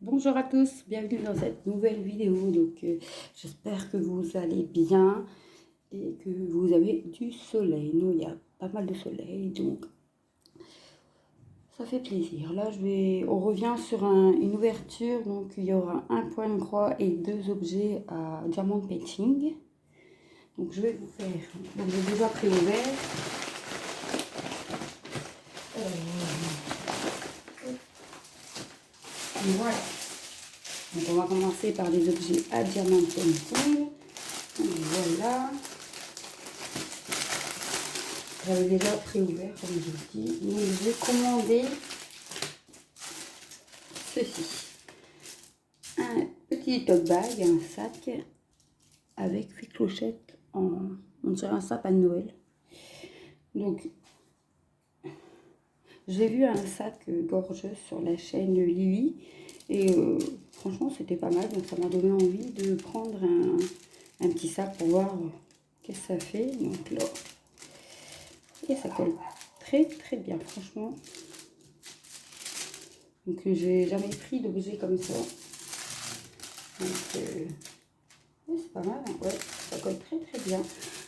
Bonjour à tous, bienvenue dans cette nouvelle vidéo. J'espère que vous allez bien et que vous avez du soleil. Nous, il y a pas mal de soleil, donc ça fait plaisir. Là, on revient sur une ouverture. Donc, il y aura un point de croix et deux objets à diamant painting. Donc, je vais vous faire. Donc, j'ai déjà préouvert. Voilà. Donc, on va commencer par les objets à diamant painting. Donc, voilà. J'avais déjà préouvert, comme je vous dis. Donc, j'ai commandé ceci. Un petit tote bag, un sac avec des clochettes on dirait un sapin de Noël. Donc, j'ai vu un sac gorgeeux sur la chaîne Lily. Et franchement, c'était pas mal. Donc, ça m'a donné envie de prendre un petit sac pour voir qu'est-ce que ça fait. Donc là, et ça colle très très bien, franchement. Donc j'ai jamais pris d'objet comme ça. Donc ouais, c'est pas mal, hein. Ouais, ça colle très très bien.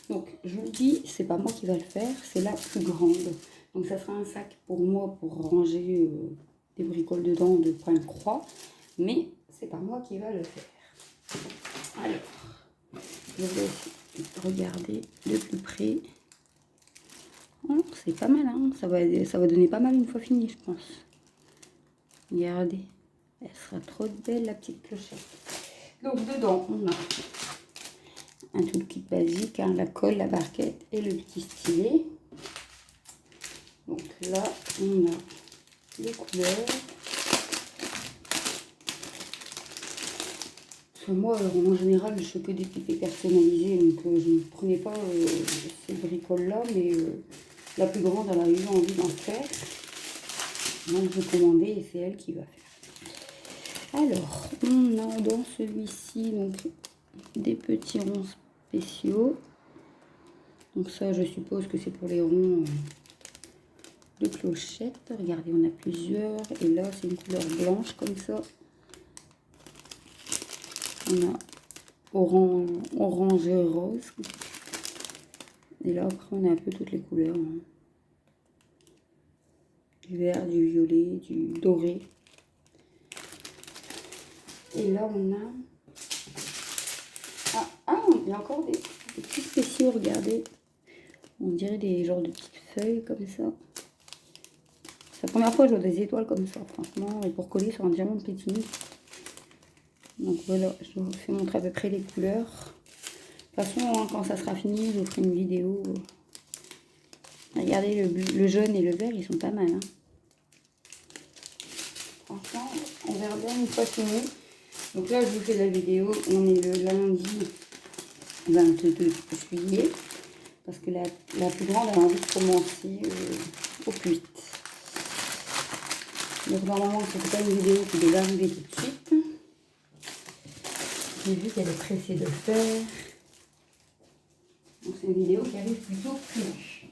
Donc je vous le dis, c'est pas moi qui va le faire, c'est la plus grande. Donc ça sera un sac pour moi pour ranger des bricoles dedans de point de croix. Mais c'est pas moi qui va le faire. Alors, je vais regarder de plus près. Oh, c'est pas mal, hein. Ça va donner pas mal une fois fini, je pense. Regardez, elle sera trop belle la petite clochette. Donc dedans, on a un toolkit basique, hein, la colle, la barquette et le petit stylet. Donc là, on a les couleurs. Parce que moi, en général, je fais que des pipés personnalisés, donc je ne prenais pas ces bricoles-là, mais la plus grande, elle a eu envie d'en faire. Donc j'ai commandé et c'est elle qui va faire. Alors, on a dans celui-ci donc des petits ronds spéciaux. Donc ça, je suppose que c'est pour les ronds de clochette. Regardez, on a plusieurs. Et là, c'est une couleur blanche comme ça. On a orange et rose. Et là, après, on a un peu toutes les couleurs, hein. Du vert, du violet, du doré. Et là, on a... il y a encore des petits spéciaux, regardez. On dirait des genres de petites feuilles comme ça. C'est la première fois que je vois des étoiles comme ça, franchement, et pour coller sur un diamant de pétine. Donc voilà, je vous fais montrer à peu près les couleurs. De toute façon, hein, quand ça sera fini, je vous ferai une vidéo. Regardez, le jaune et le vert, ils sont pas mal, hein. Franchement, on verra bien une fois fini. Donc là, je vous fais la vidéo. On est le lundi 22 juillet. Parce que la plus grande a envie de commencer au plus vite. Donc normalement, c'est pas une vidéo qui devait arriver tout de suite. J'ai vu qu'elle est pressée de faire. Donc c'est une vidéo qui arrive plutôt plus.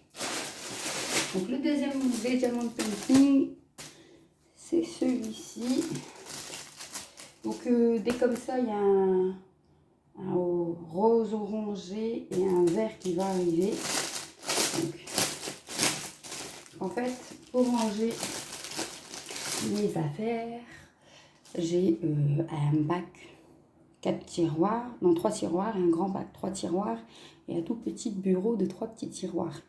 Donc le deuxième diamant de painting, c'est celui-ci. Donc dès comme ça, il y a un rose orangé et un vert qui va arriver. Donc, en fait, pour ranger mes affaires, j'ai un bac 4 tiroirs, non 3 tiroirs, et un grand bac 3 tiroirs et un tout petit bureau de 3 petits tiroirs.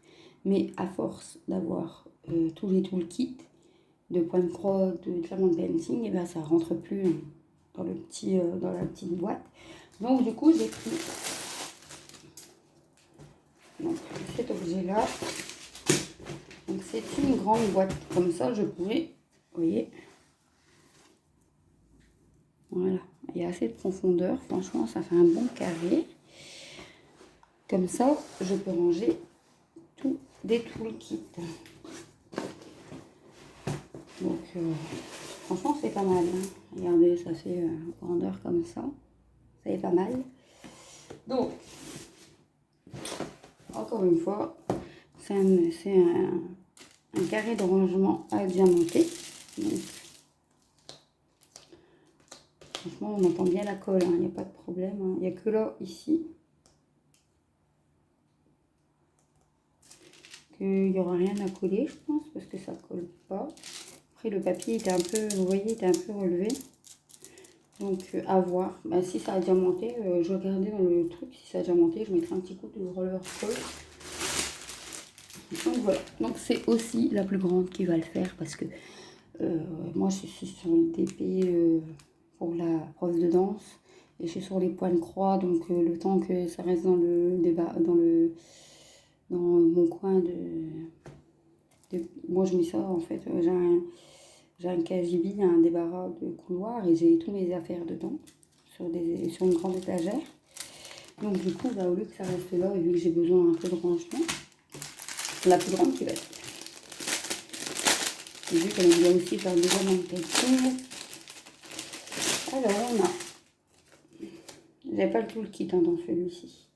Mais à force d'avoir tous les toolkits de point de croix, de diamant painting, et ben ça rentre plus dans dans la petite boîte. Donc du coup j'ai pris donc, cet objet là. Donc c'est une grande boîte comme ça, je pourrais, vous voyez, voilà, il y a assez de profondeur, franchement ça fait un bon carré. Comme ça, je peux ranger tout des toolkits. Donc franchement c'est pas mal, hein. Regardez, ça fait grandeur comme ça, c'est pas mal. Donc encore une fois, c'est un carré de rangement à diamanter. Donc, Franchement, on entend bien la colle, il n'y a pas de problème. Il n'y a que là, ici, qu'il n'y aura rien à coller, je pense, parce que ça ne colle pas. Après, le papier était un peu, vous voyez, était un peu relevé. Donc, à voir. Ben, si ça a diamanté, je regardais dans le truc, si ça a diamanté, je mettrai un petit coup de roller colle. Donc, voilà. Donc, c'est aussi la plus grande qui va le faire, parce que moi, je suis sur le DP pour la prof de danse. Et je suis sur les points de croix, donc le temps que ça reste dans le débat, dans mon coin moi je mets ça en fait, j'ai un cagibi, un débarras de couloir et j'ai tous mes affaires dedans sur une grande étagère. Donc du coup, bah, au lieu que ça reste là et vu que j'ai besoin un peu de rangement, c'est la plus grande qui va être. J'ai vu qu'elle aime bien aussi faire des diamants. Alors on a, j'ai pas tout le kit hein, dans celui-ci.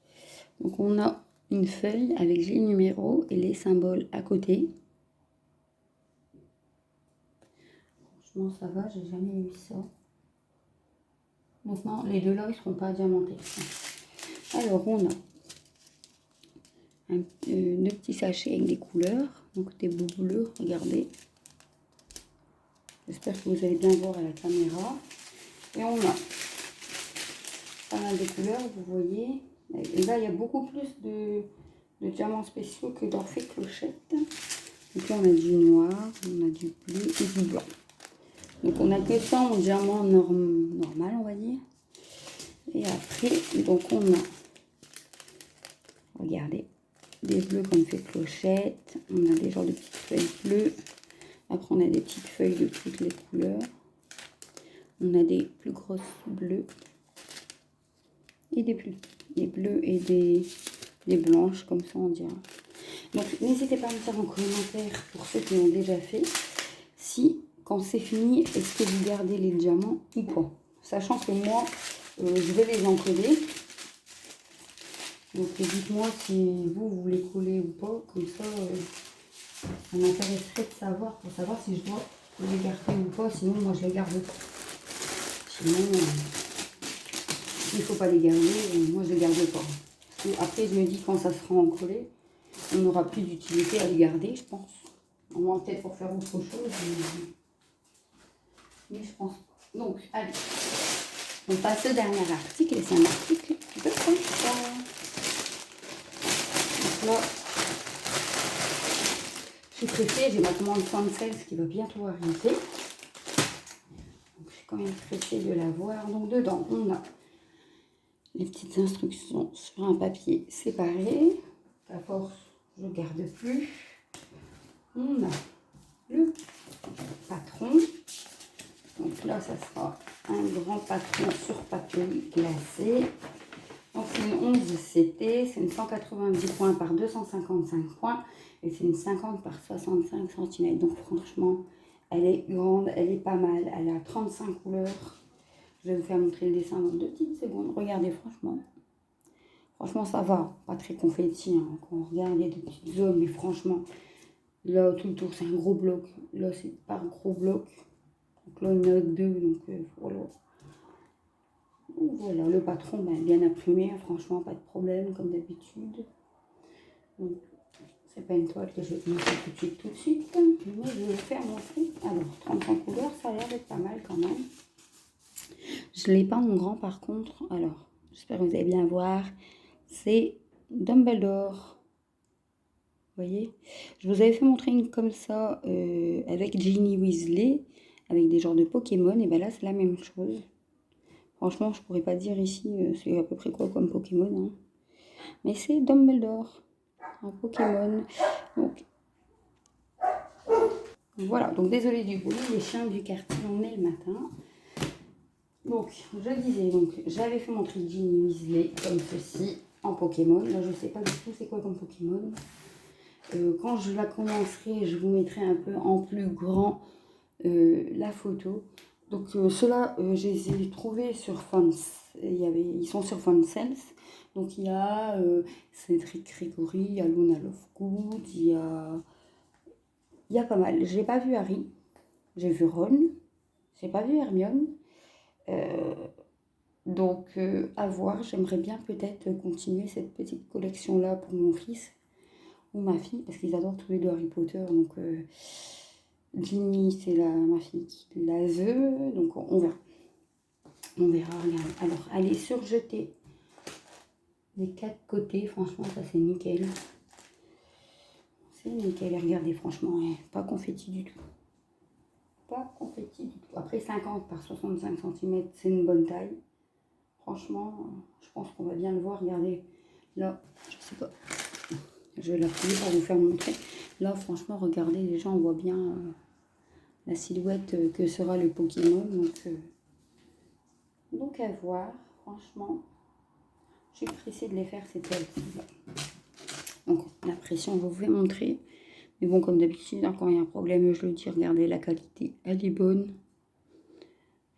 Donc on a une feuille avec les numéros et les symboles à côté. Franchement ça va, j'ai jamais eu ça. Maintenant les deux là ils seront pas diamantés. Alors on a deux petits sachets avec des couleurs, donc des beaux bleus, regardez. J'espère que vous allez bien voir à la caméra. Et on a pas mal de couleurs, vous voyez. Et là il y a beaucoup plus de diamants spéciaux que d'Orphée Clochette. Donc là on a du noir, on a du bleu et du blanc. Donc on a que ça en diamant normal on va dire. Et après donc on a, regardez, des bleus comme fait Clochette. On a des genres de petites feuilles bleues. Après on a des petites feuilles de toutes les couleurs. On a des plus grosses bleues. Et des bleus et des blanches comme ça on dirait. Donc n'hésitez pas à me dire en commentaire pour ceux qui l'ont déjà fait si quand c'est fini est-ce que vous gardez les diamants ou pas, sachant que moi je vais les encoller. Donc dites-moi si vous les collez ou pas, comme ça ça m'intéresserait de savoir pour savoir si je dois les garder ou pas, sinon moi je les garde pas. Sinon il ne faut pas les garder, moi je les garde pas. Après je me dis quand ça sera encollé, on n'aura plus d'utilité à les garder, je pense. On va peut-être pour faire autre chose, mais je pense pas. Donc allez, on passe au dernier article et c'est un article de comme ça. Donc là, je suis pressée, j'ai ma commande Fansels qui va bientôt arriver. Donc je suis quand même pressée de la voir. Donc dedans, on a les petites instructions sur un papier séparé. À force, je ne garde plus. On a le patron. Donc là, ça sera un grand patron sur papier glacé. Donc c'est une 11 CT, c'est une 190 points par 255 points et c'est une 50 par 65 cm. Donc franchement, elle est grande, elle est pas mal. Elle a 35 couleurs. Je vais vous faire montrer le dessin dans 2 petites secondes. Regardez, franchement ça va. Pas très confetti, hein. Quand on regarde, il y a des petites zones, mais franchement, là tout le tour c'est un gros bloc. Là c'est pas un gros bloc. Donc là il y en a 2, donc voilà. Donc voilà, le patron bien imprimé, hein, franchement pas de problème comme d'habitude. Donc c'est pas une toile que je vais te montrer tout de suite, mais je vais le faire montrer. Alors 35 couleurs, ça a l'air d'être pas mal quand même. Je l'ai pas en grand par contre, alors j'espère que vous allez bien voir. C'est Dumbledore. Vous voyez, je vous avais fait montrer une comme ça avec Ginny Weasley, avec des genres de Pokémon, et bien là c'est la même chose. Franchement, je pourrais pas dire ici c'est à peu près quoi comme Pokémon, hein. Mais c'est Dumbledore, un Pokémon. Donc voilà, donc désolé du bruit, les chiens du quartier on est le matin. Donc je disais, donc j'avais fait montrer Ginny Weasley comme ceci en Pokémon. Là je sais pas du tout c'est quoi comme Pokémon. Quand je la commencerai, je vous mettrai un peu en plus grand la photo. Donc ceux-là, je les ai trouvés sur Fans. Ils sont sur Fansels. Donc il y a Cédric Grégory, il y a Luna Lovegood, il y a pas mal. J'ai pas vu Harry, j'ai vu Ron, j'ai pas vu Hermione. Donc, à voir, j'aimerais bien peut-être continuer cette petite collection-là pour mon fils ou ma fille, parce qu'ils adorent tous les deux Harry Potter. Donc, Ginny, c'est ma fille qui la veut, donc on verra. On verra, regarde. Alors, elle est surjetée des 4 côtés, franchement, ça c'est nickel. C'est nickel, regardez, franchement, pas confetti du tout. Pas confetti du tout. Après, 50 par 65 cm, c'est une bonne taille. Franchement, je pense qu'on va bien le voir. Regardez, là, je sais pas. Je vais l'appuyer pour vous faire montrer. Là, franchement, regardez, déjà, on voit bien la silhouette que sera le Pokémon. Donc à voir, franchement. Je suis pressée de les faire, ces toiles-ci. Donc, la pression, je vous vais montrer. Mais bon, comme d'habitude, hein, quand il y a un problème, je le dis, regardez, la qualité, elle est bonne.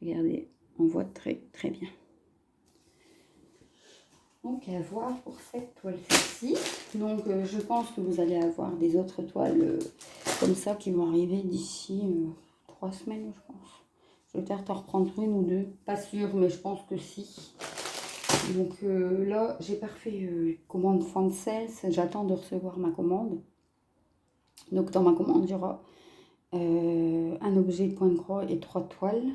Regardez, on voit très très bien. Donc, à voir pour cette toile-ci. Donc, je pense que vous allez avoir des autres toiles comme ça qui vont arriver d'ici 3 semaines, je pense. Je vais peut-être en reprendre une ou deux. Pas sûr, mais je pense que si. Donc, là, j'ai pas fait commande fin de sales. J'attends de recevoir ma commande. Donc, dans ma commande, il y aura un objet de point de croix et 3 toiles.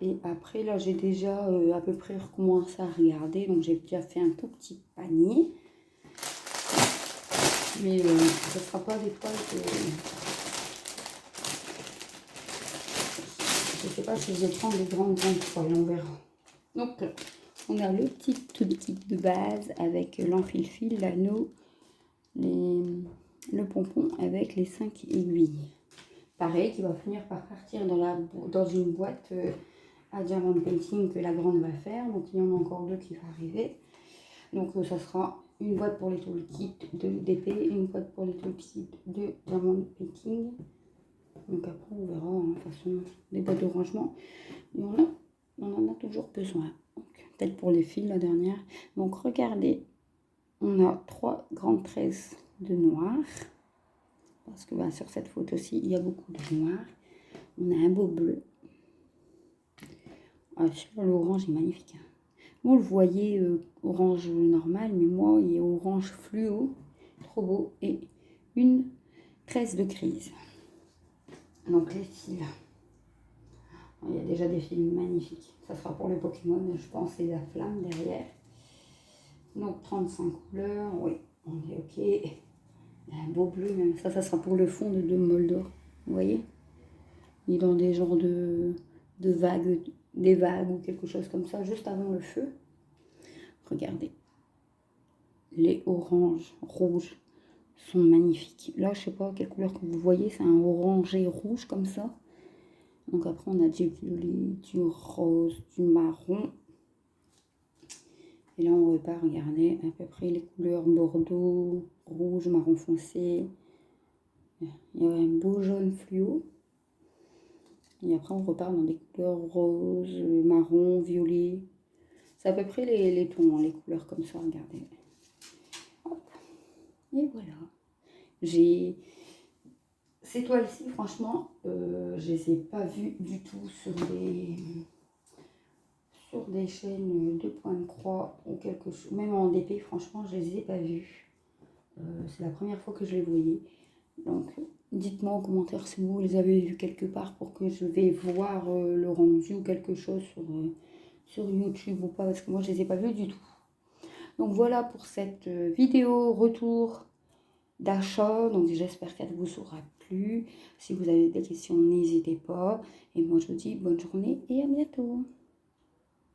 Et après, là, j'ai déjà à peu près recommencé à regarder. Donc, j'ai déjà fait un tout petit panier. Mais ce ne sera pas des toiles que... Je ne sais pas si je vais prendre des grandes toiles, on verra. Donc, là, on a le petit tout petit de base avec l'enfil-fil, l'anneau, le pompon avec les 5 aiguilles. Pareil, qui va finir par partir dans une boîte à diamant painting que la grande va faire. Donc il y en a encore 2 qui vont arriver. Donc ça sera une boîte pour les toolkits d'épée, une boîte pour les toolkits de diamant painting. Donc après on verra, hein, de toute façon, des boîtes de rangement. On en a toujours besoin. Peut-être pour les fils la dernière. Donc regardez, on a 3 grandes tresses de noir. Parce que sur cette photo-ci, il y a beaucoup de noir. On a un beau bleu. Ah, l'orange est magnifique. Hein. Vous le voyez orange normal, mais moi, il est orange fluo. Trop beau. Et une tresse de crise. Donc les fils. Il y a déjà des fils magnifiques. Ça sera pour le Pokémon, je pense, et la flamme derrière. Donc 35 couleurs. Oui, on est OK. Un beau bleu, même ça sera pour le fond de Dumbledore. Vous voyez? Il est dans des genres de vagues, des vagues ou quelque chose comme ça, juste avant le feu. Regardez. Les oranges, rouges sont magnifiques. Là, je sais pas quelle couleur que vous voyez, c'est un orangé rouge comme ça. Donc après, on a du violet, du rose, du marron. Et là, on repart, regardez, à peu près les couleurs bordeaux, rouge, marron foncé. Il y a un beau jaune fluo. Et après, on repart dans des couleurs rose, marron, violet. C'est à peu près les tons, hein, les couleurs comme ça, regardez. Hop. Et voilà. Ces toiles-ci, franchement, je les ai pas vues du tout sur des chaînes de point de croix ou quelque chose. Même en DP, franchement, je les ai pas vues. C'est la première fois que je les voyais. Donc, dites-moi en commentaire si vous les avez vus quelque part pour que je vais voir le rendu ou quelque chose sur YouTube ou pas, parce que moi, je les ai pas vus du tout. Donc, voilà pour cette vidéo retour d'achat. Donc, j'espère qu'elle vous aura plu. Si vous avez des questions, n'hésitez pas. Et moi, je vous dis bonne journée et à bientôt.